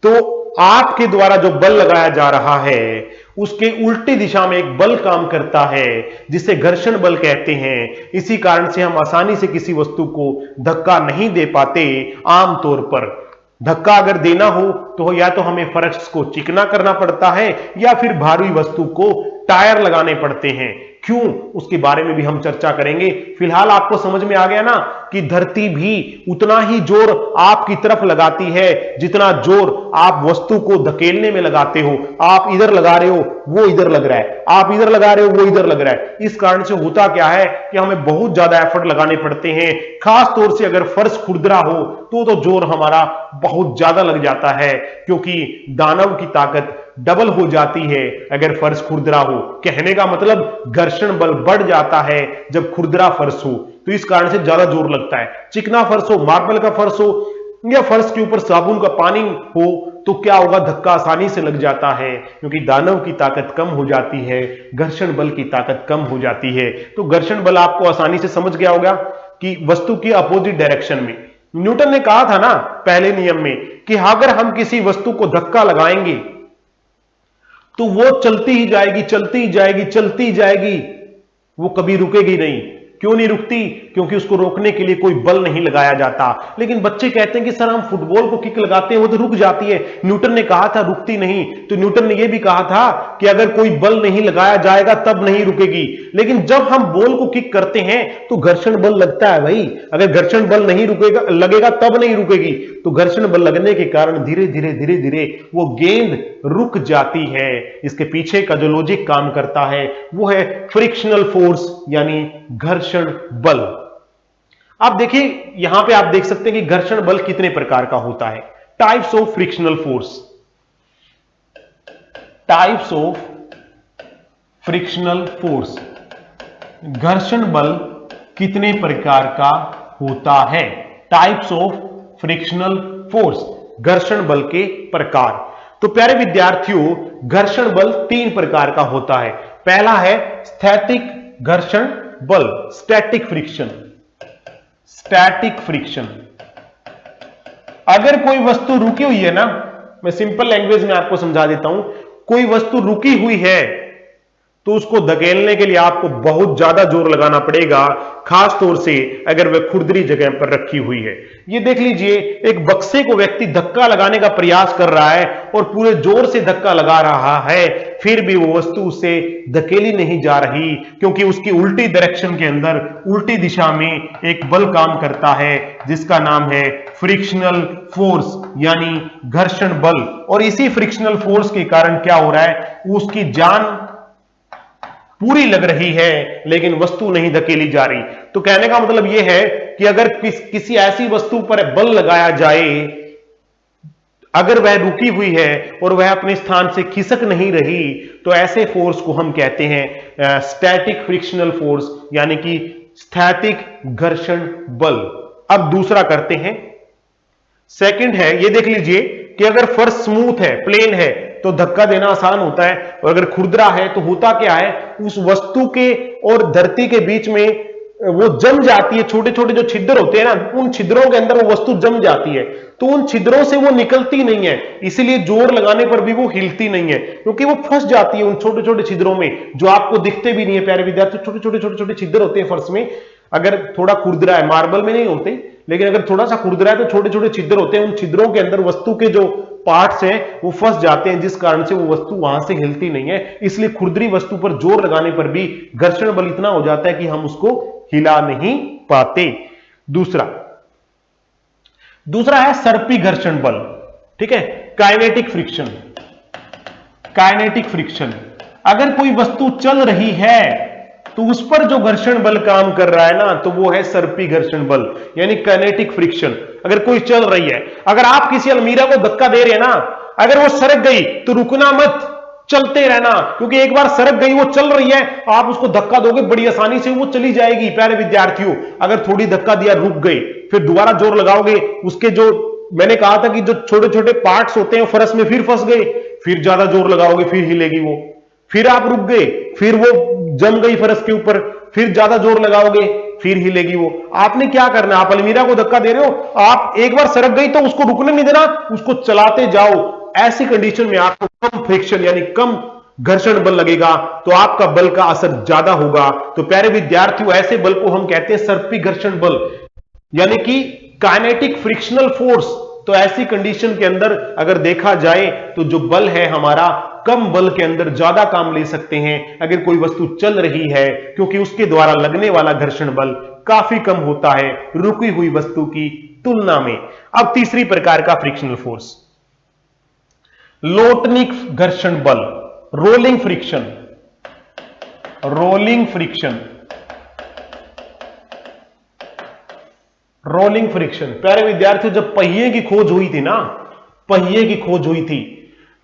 तो आपके द्वारा जो बल लगाया जा रहा है उसके उल्टी दिशा में एक बल काम करता है जिसे घर्षण बल कहते हैं। इसी कारण से हम आसानी से किसी वस्तु को धक्का नहीं दे पाते। आमतौर पर धक्का अगर देना हो तो या तो हमें फर्श को चिकना करना पड़ता है या फिर भारी वस्तु को टायर लगाने पड़ते हैं। क्यों, उसके बारे में भी हम चर्चा करेंगे। फिलहाल आपको समझ में आ गया ना कि धरती भी उतना ही जोर आपकी तरफ लगाती है जितना जोर आप वस्तु को धकेलने में लगाते हो। आप इधर लगा रहे हो, वो इधर लग रहा है, आप इधर लगा रहे हो, वो इधर लग रहा है। इस कारण से होता क्या है कि हमें बहुत ज्यादा एफर्ट लगाने पड़ते हैं। खास तौर से अगर फर्श खुरदरा हो तो जोर हमारा बहुत ज्यादा लग जाता है, क्योंकि दानव की ताकत डबल हो जाती है अगर फर्श खुरदरा हो। कहने का मतलब घर्षण बल बढ़ जाता है जब खुरदरा फर्श हो, तो इस कारण से ज्यादा जोर लगता है। चिकना फर्श हो, मार्बल का फर्श हो या फर्श के ऊपर साबुन का पानी हो तो क्या होगा, धक्का आसानी से लग जाता है, क्योंकि दानव की ताकत कम हो जाती है, घर्षण बल की ताकत कम हो जाती है। तो घर्षण बल आपको आसानी से समझ गया होगा कि वस्तु की अपोजिट डायरेक्शन में। न्यूटन ने कहा था ना पहले नियम में कि अगर हम किसी वस्तु को धक्का लगाएंगे तो वो चलती ही जाएगी, चलती ही जाएगी, चलती ही जाएगी, वो कभी रुकेगी नहीं। क्यों नहीं रुकती? क्योंकि उसको रोकने के लिए कोई बल नहीं लगाया जाता। लेकिन बच्चे कहते हैं कि सर हम फुटबॉल को किक लगाते हैं वो तो रुक जाती है। न्यूटन ने कहा था रुकती नहीं, तो न्यूटन ने यह भी कहा था कि अगर कोई बल नहीं लगाया जाएगा तब नहीं रुकेगी। लेकिन जब हम बॉल को किक करते हैं तो घर्षण बल लगता है भाई। अगर घर्षण बल नहीं रुकेगा, लगेगा तब नहीं रुकेगी। तो घर्षण बल लगने के कारण धीरे धीरे धीरे धीरे वो गेंद रुक जाती है। इसके पीछे का जो लॉजिक काम करता है वो है फ्रिक्शनल फोर्स, यानी घर्षण बल। आप देखिए यहां पे आप देख सकते हैं कि घर्षण बल कितने प्रकार का होता है। Types of frictional force, types of frictional force, घर्षण बल कितने प्रकार का होता है। टाइप्स ऑफ फ्रिक्शनल फोर्स, घर्षण बल के प्रकार। तो प्यारे विद्यार्थियों घर्षण बल 3 प्रकार का होता है। पहला है स्थैतिक घर्षण बल, स्टैटिक फ्रिक्शन। स्टैटिक फ्रिक्शन, अगर कोई वस्तु रुकी हुई है ना, मैं सिंपल लैंग्वेज में आपको समझा देता हूं, कोई वस्तु रुकी हुई है तो उसको धकेलने के लिए आपको बहुत ज्यादा जोर लगाना पड़ेगा, खास तौर से अगर वह खुरदरी जगह पर रखी हुई है। ये देख लीजिए, एक बक्से को व्यक्ति धक्का लगाने का प्रयास कर रहा है और पूरे जोर से धक्का लगा रहा है, फिर भी वो वस्तु उससे धकेली नहीं जा रही, क्योंकि उसकी उल्टी डायरेक्शन के अंदर, उल्टी दिशा में एक बल काम करता है जिसका नाम है फ्रिक्शनल फोर्स, यानी घर्षण बल। और इसी फ्रिक्शनल फोर्स के कारण क्या हो रहा है, उसकी जान पूरी लग रही है लेकिन वस्तु नहीं धकेली जा रही। तो कहने का मतलब यह है कि अगर किसी ऐसी वस्तु पर बल लगाया जाए, अगर वह रुकी हुई है और वह अपने स्थान से खिसक नहीं रही, तो ऐसे फोर्स को हम कहते हैं स्टैटिक फ्रिक्शनल फोर्स, यानी कि स्थैतिक घर्षण बल। अब दूसरा करते हैं, सेकंड है, ये देख लीजिए कि अगर फर्श स्मूथ है, प्लेन है, तो धक्का देना आसान होता है, और अगर खुरदरा है तो होता क्या है, उस वस्तु के और धरती के बीच में वो जम जाती है। छोटे छोटे जो छिद्र होते हैं ना, उन छिद्रों के अंदर वो वस्तु जम जाती है, तो उन छिद्रों से वो निकलती नहीं है, इसलिए जोर लगाने पर भी वो हिलती नहीं है, क्योंकि वो फंस जाती है उन छोटे छोटे छिद्रों में, जो आपको दिखते भी नहीं है प्यारे विद्यार्थी। छोटे छोटे छोटे छोटे छिद्र होते हैं फर्श में, अगर थोड़ा खुरदरा है, मार्बल में नहीं होते, लेकिन अगर थोड़ा सा खुरदरा है तो छोटे छोटे छिद्र होते हैं, उन छिद्रों के अंदर वस्तु के जो पार्ट्स हैं वो फंस जाते हैं, जिस कारण से वो वस्तु वहां से हिलती नहीं है। इसलिए खुरदरी वस्तु पर जोर लगाने पर भी घर्षण बल इतना हो जाता है कि हम उसको हिला नहीं पाते। दूसरा है सर्पी घर्षण बल, ठीक है, काइनेटिक फ्रिक्शन। काइनेटिक फ्रिक्शन, अगर कोई वस्तु चल रही है तो उस पर जो घर्षण बल काम कर रहा है ना, तो वो है सर्पी घर्षण बल यानी काइनेटिक फ्रिक्शन। अगर कोई चल रही है, अगर आप किसी अलमीरा को धक्का दे रहे हैं ना, अगर वो सरक गई तो रुकना मत, चलते रहना, क्योंकि एक बार सरक गई, वो चल रही है, आप उसको धक्का दोगे बड़ी आसानी से वो चली जाएगी। प्यारे विद्यार्थियों, अगर थोड़ी धक्का दिया, रुक गई, फिर दोबारा जोर लगाओगे, उसके जो मैंने कहा था कि जो छोटे छोटे पार्ट्स होते हैं फरस में, फिर फंस गए, फिर ज्यादा जोर लगाओगे, फिर हिलेगी वो, फिर आप रुक गए, फिर वो जम गई फरस के ऊपर, फिर ज्यादा जोर लगाओगे, फिर हिलेगी वो। आपने क्या करना, आप अलमीरा को धक्का दे रहे हो, आप एक बार सरक गई तो उसको रुकने नहीं देना, उसको चलाते जाओ। ऐसी कंडीशन में आपको कम फ्रिक्शन यानी कम घर्षण बल लगेगा, तो आपका बल का असर ज्यादा होगा। तो प्यारे विद्यार्थियों, ऐसे बल को हम कहते हैं सर्पी घर्षण बल यानी कि काइनेटिक फ्रिक्शनल फोर्स। तो ऐसी कंडीशन के अंदर अगर देखा जाए तो जो बल है हमारा, कम बल के अंदर ज्यादा काम ले सकते हैं अगर कोई वस्तु चल रही है, क्योंकि उसके द्वारा लगने वाला घर्षण बल काफी कम होता है रुकी हुई वस्तु की तुलना में। अब तीसरी प्रकार का फ्रिक्शनल फोर्स, लोटनिक घर्षण बल, rolling friction. Rolling friction, rolling friction. प्यारे विद्यार्थियों, जब पहिए की खोज हुई थी ना, पहिए की खोज हुई थी,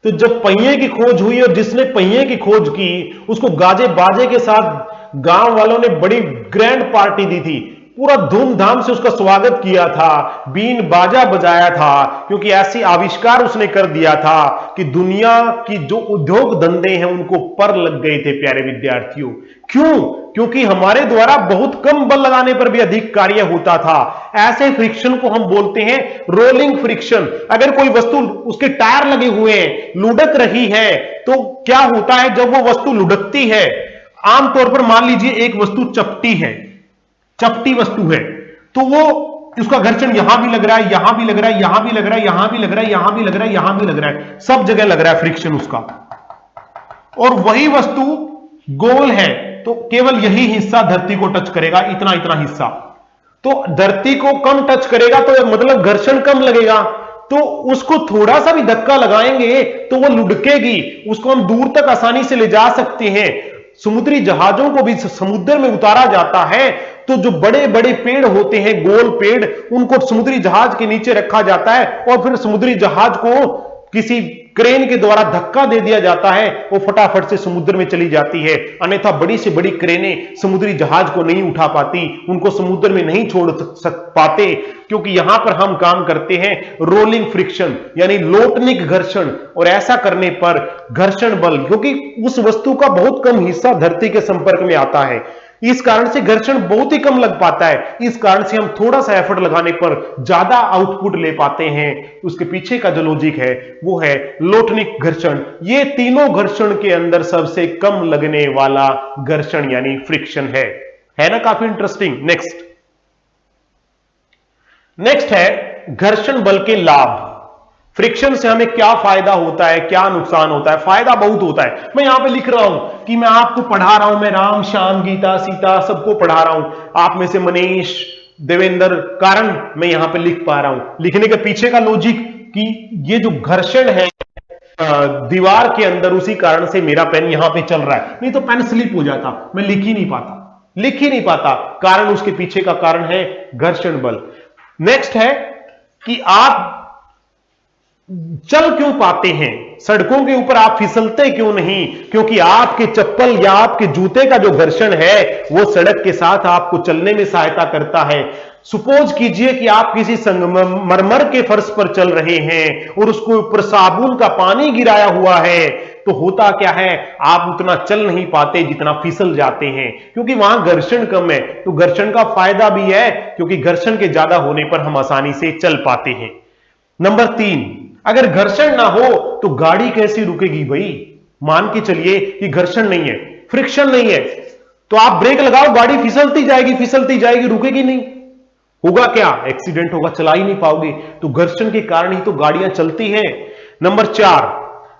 तो जब पहिए की खोज हुई और जिसने पहिए की खोज की उसको गाजे बाजे के साथ गांव वालों ने बड़ी ग्रैंड पार्टी दी थी, पूरा धूमधाम से उसका स्वागत किया था, बीन बाजा बजाया था, क्योंकि ऐसी आविष्कार उसने कर दिया था कि दुनिया की जो उद्योग धंधे हैं उनको पर लग गए थे। प्यारे विद्यार्थियों, क्यों? क्योंकि हमारे द्वारा बहुत कम बल लगाने पर भी अधिक कार्य होता था। ऐसे फ्रिक्शन को हम बोलते हैं रोलिंग फ्रिक्शन। अगर कोई वस्तु, उसके टायर लगे हुए हैं, लुढ़क रही है, तो क्या होता है जब वो वस्तु लुढ़कती है, आमतौर पर मान लीजिए एक वस्तु चपटी है, चपटी वस्तु है, तो वो उसका घर्षण यहां भी लग रहा है, यहां भी लग रहा है, यहां भी लग रहा है, यहां भी लग रहा है, यहां भी लग रहा है, यहां भी लग रहा है, सब जगह लग रहा है फ्रिक्शन उसका। और वही वस्तु गोल है तो केवल यही हिस्सा धरती को टच करेगा, इतना इतना हिस्सा, तो धरती को कम टच करेगा तो मतलब घर्षण कम लगेगा। तो उसको थोड़ा सा भी धक्का लगाएंगे तो वो लुढ़केगी, उसको हम दूर तक आसानी से ले जा सकते हैं। समुद्री जहाजों को भी समुद्र में उतारा जाता है, तो जो बड़े बड़े पेड़ होते हैं, गोल पेड़, उनको समुद्री जहाज के नीचे रखा जाता है और फिर समुद्री जहाज को किसी क्रेन के द्वारा धक्का दे दिया जाता है, वो फटाफट से समुद्र में चली जाती है। अन्यथा बड़ी से बड़ी क्रेनें समुद्री जहाज को नहीं उठा पाती, उनको समुद्र में नहीं छोड़ पाते, क्योंकि यहां पर हम काम करते हैं रोलिंग फ्रिक्शन यानी लोटनिक घर्षण। और ऐसा करने पर घर्षण बल, क्योंकि उस वस्तु का बहुत कम हिस्सा धरती के संपर्क में आता है, इस कारण से घर्षण बहुत ही कम लग पाता है। इस कारण से हम थोड़ा सा एफर्ट लगाने पर ज्यादा आउटपुट ले पाते हैं। उसके पीछे का जो लॉजिक है वो है लोटनिक घर्षण। ये तीनों घर्षण के अंदर सबसे कम लगने वाला घर्षण यानी फ्रिक्शन है ना? काफी इंटरेस्टिंग। नेक्स्ट है घर्षण बल के लाभ। फ्रिक्शन से हमें क्या फायदा होता है, क्या नुकसान होता है? फायदा बहुत होता है। मैं यहां पे लिख रहा हूं कि मैं आपको पढ़ा रहा हूं, मैं राम श्याम गीता सीता सबको पढ़ा रहा हूं। आप में से मनीष, देवेंद्र, कारण मैं यहां पे लिख पा रहा हूं। लिखने के पीछे का लॉजिक कि ये जो घर्षण है दीवार के अंदर, उसी कारण से मेरा पेन यहां पे चल रहा है, नहीं तो पेन स्लिप हो जाता, मैं लिख ही नहीं पाता। कारण, उसके पीछे का कारण है घर्षण बल। नेक्स्ट है कि आप चल क्यों पाते हैं, सड़कों के ऊपर आप फिसलते क्यों नहीं? क्योंकि आपके चप्पल या आपके जूते का जो घर्षण है वो सड़क के साथ आपको चलने में सहायता करता है। सपोज कीजिए कि आप किसी संगमरमर के फर्श पर चल रहे हैं और उसके ऊपर साबुन का पानी गिराया हुआ है, तो होता क्या है, आप उतना चल नहीं पाते जितना फिसल जाते हैं, क्योंकि वहां घर्षण कम है। तो घर्षण का फायदा भी है, क्योंकि घर्षण के ज्यादा होने पर हम आसानी से चल पाते हैं। नंबर 3, अगर घर्षण ना हो तो गाड़ी कैसे रुकेगी भाई? मान के चलिए कि घर्षण नहीं है, फ्रिक्शन नहीं है, तो आप ब्रेक लगाओ, गाड़ी फिसलती जाएगी, रुकेगी नहीं। होगा क्या? एक्सीडेंट होगा, चला ही नहीं पाओगे। तो घर्षण के कारण ही तो गाड़ियां चलती हैं। नंबर 4,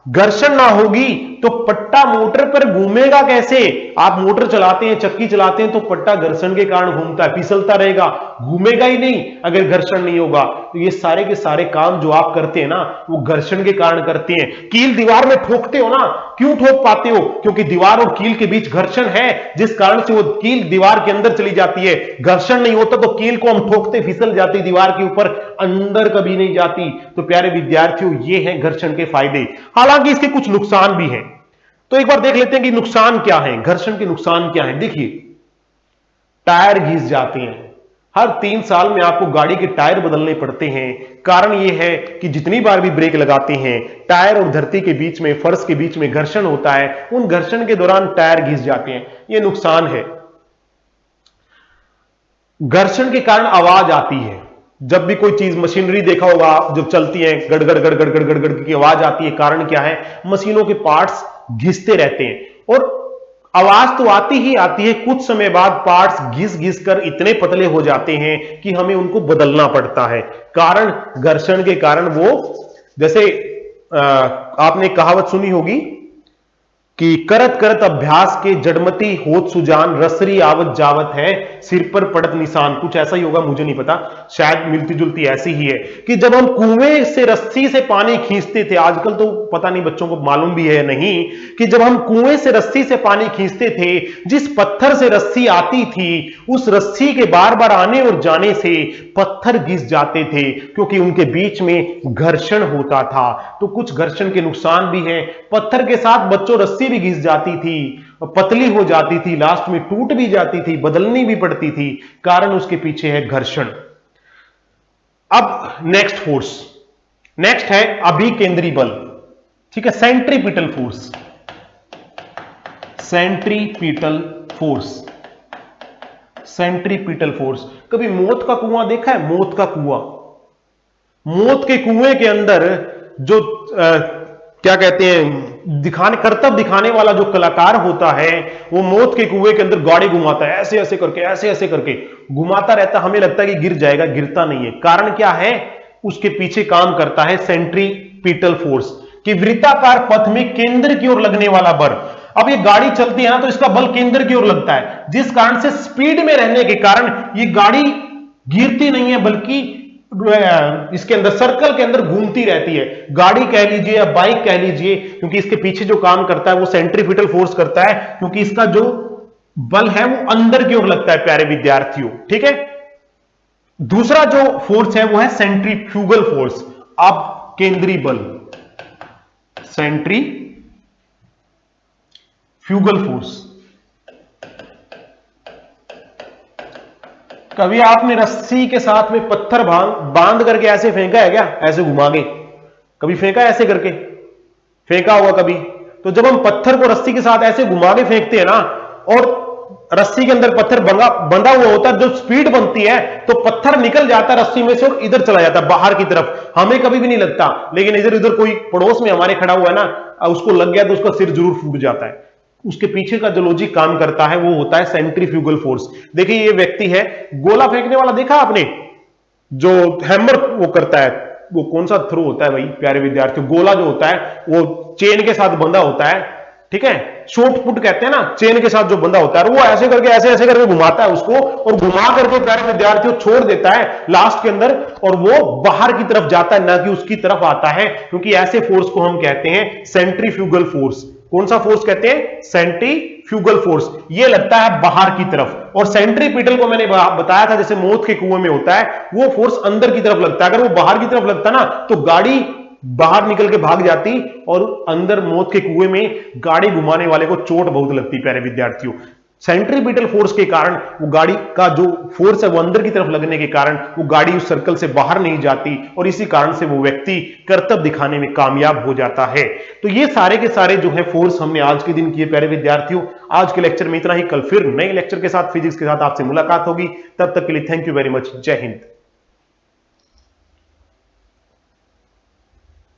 घर्षण ना होगी तो पट्टा मोटर पर घूमेगा कैसे? आप मोटर चलाते हैं, चक्की चलाते हैं, तो पट्टा घर्षण के कारण घूमता है, फिसलता रहेगा, घूमेगा ही नहीं अगर घर्षण नहीं होगा। तो ये सारे के सारे काम जो आप करते हैं ना, वो घर्षण के कारण करते हैं। कील दीवार में ठोकते हो ना, क्यों ठोक पाते हो? क्योंकि दीवार और कील के बीच घर्षण है, जिस कारण से वो कील दीवार के अंदर चली जाती है। घर्षण नहीं होता तो कील को हम ठोकते, फिसल जाती दीवार के ऊपर, अंदर कभी नहीं जाती। तो प्यारे विद्यार्थियों, ये हैं घर्षण के फायदे। हालांकि इसके कुछ नुकसान भी हैं, तो एक बार देख लेते हैं कि नुकसान क्या है, घर्षण के नुकसान क्या है। देखिए, टायर घिस जाते हैं। हर 3 साल में आपको गाड़ी के टायर बदलने पड़ते हैं। कारण यह है कि जितनी बार भी ब्रेक लगाते हैं, टायर और धरती के बीच में, फर्श के बीच में घर्षण होता है, उन घर्षण के दौरान टायर घिस जाते हैं। यह नुकसान है। घर्षण के कारण आवाज आती है। जब भी कोई चीज, मशीनरी देखा होगा जब चलती है, गड़गड़ गड़गड़ गड़गड़ गड़गड़ की आवाज आती है। कारण क्या है? मशीनों के पार्ट्स घिसते रहते हैं और आवाज तो आती ही आती है, कुछ समय बाद पार्ट्स घिस घिस कर इतने पतले हो जाते हैं कि हमें उनको बदलना पड़ता है। कारण घर्षण के कारण वो, जैसे आपने कहावत सुनी होगी कि करत करत अभ्यास के जड़मती होत सुजान, रसरी आवत जावत है सिर पर पड़त निशान। कुछ ऐसा ही होगा, मुझे नहीं पता, शायद मिलती जुलती ऐसी ही है कि जब हम कुएं से रस्सी से पानी खींचते थे, आजकल तो पता नहीं बच्चों को मालूम भी है या नहीं, कि जब हम कुएं से रस्सी से पानी खींचते थे, जिस पत्थर से रस्सी आती थी, उस रस्सी के बार बार आने और जाने से पत्थर घिस जाते थे, क्योंकि उनके बीच में घर्षण होता था। तो कुछ घर्षण के नुकसान भी हैं। पत्थर के साथ बच्चों रस्सी भी घिस जाती थी, पतली हो जाती थी, लास्ट में टूट भी जाती थी, बदलनी भी पड़ती थी। कारण उसके पीछे है घर्षण। अब नेक्स्ट फोर्स, नेक्स्ट है अभिकेंद्री बल। ठीक है, centripetal force. Centripetal force, centripetal force. कभी मौत का कुआं देखा है? मौत का कुआं, मौत के कुएं के अंदर जो क्या कहते हैं, दिखाने, करतब दिखाने वाला जो कलाकार होता है, वो मौत के कुएं के अंदर गाड़ी घुमाता है, ऐसे ऐसे करके, ऐसे ऐसे करके घुमाता रहता। हमें लगता है कि गिर जाएगा, गिरता नहीं है। कारण क्या है? उसके पीछे काम करता है सेंट्रीपिटल फोर्स, कि वृत्ताकार पथ में केंद्र की ओर लगने वाला बल। अब ये गाड़ी चलती है ना, तो इसका बल केंद्र की ओर लगता है, जिस कारण से स्पीड में रहने के कारण ये गाड़ी गिरती नहीं है, बल्कि इसके अंदर, सर्कल के अंदर घूमती रहती है। गाड़ी कह लीजिए या बाइक कह लीजिए, क्योंकि इसके पीछे जो काम करता है वो सेंट्रीपिटल फोर्स करता है, क्योंकि इसका जो बल है वो अंदर की ओर लगता है, प्यारे विद्यार्थियों। ठीक है, दूसरा जो फोर्स है वो है सेंट्रीफ्यूगल फोर्स, अब केंद्रीय बल, सेंट्रीफ्यूगल फोर्स। कभी आपने रस्सी के साथ में पत्थर बांध करके ऐसे फेंका है क्या? ऐसे घुमा के कभी फेंका? ऐसे करके फेंका होगा कभी। तो जब हम पत्थर को रस्सी के साथ ऐसे घुमा के फेंकते हैं ना, और रस्सी के अंदर पत्थर बंधा हुआ होता है, जो स्पीड बनती है तो पत्थर निकल जाता है रस्सी में से और इधर चला जाता है बाहर की तरफ। हमें कभी भी नहीं लगता, लेकिन इधर उधर कोई पड़ोस में हमारे खड़ा हुआ है ना, उसको लग गया तो उसका सिर जरूर फूट जाता है। उसके पीछे का जो लॉजिक काम करता है वो होता है सेंट्रीफ्यूगल फोर्स। देखिए, ये व्यक्ति है, गोला फेंकने वाला देखा आपने, जो हैमर वो करता है, वो कौन सा थ्रो होता है भाई प्यारे विद्यार्थियों? गोला जो होता है वो चेन के साथ बंधा होता है। ठीक है, शॉर्ट पुट कहते हैं ना, चेन के साथ जो बंधा होता है, वो ऐसे करके, ऐसे ऐसे करके घुमाता है उसको, और घुमा करके प्यारे विद्यार्थियों छोड़ देता है लास्ट के अंदर, और वो बाहर की तरफ जाता है, ना कि उसकी तरफ आता है। क्योंकि ऐसे फोर्स को हम कहते हैं सेंट्रीफ्यूगल फोर्स। कौन सा फोर्स कहते हैं? Centrifugal force. ये लगता है बाहर की तरफ, और सेंट्रीपिटल को मैंने बताया था, जैसे मौत के कुएं में होता है, वो फोर्स अंदर की तरफ लगता है। अगर वो बाहर की तरफ लगता ना, तो गाड़ी बाहर निकल के भाग जाती, और अंदर मौत के कुएं में गाड़ी घुमाने वाले को चोट बहुत लगती। प्यारे विद्यार्थियों, सेंट्रीपिटल फोर्स के कारण वो गाड़ी का जो फोर्स है वो अंदर की तरफ लगने के कारण वो गाड़ी उस सर्कल से बाहर नहीं जाती, और इसी कारण से वो व्यक्ति करतब दिखाने में कामयाब हो जाता है। तो ये सारे के सारे जो है फोर्स हमने आज के दिन किए प्यारे विद्यार्थियों। आज के लेक्चर में इतना ही। कल फिर नए लेक्चर के साथ, फिजिक्स के साथ आपसे मुलाकात होगी। तब तक के लिए थैंक यू वेरी मच। जय हिंद।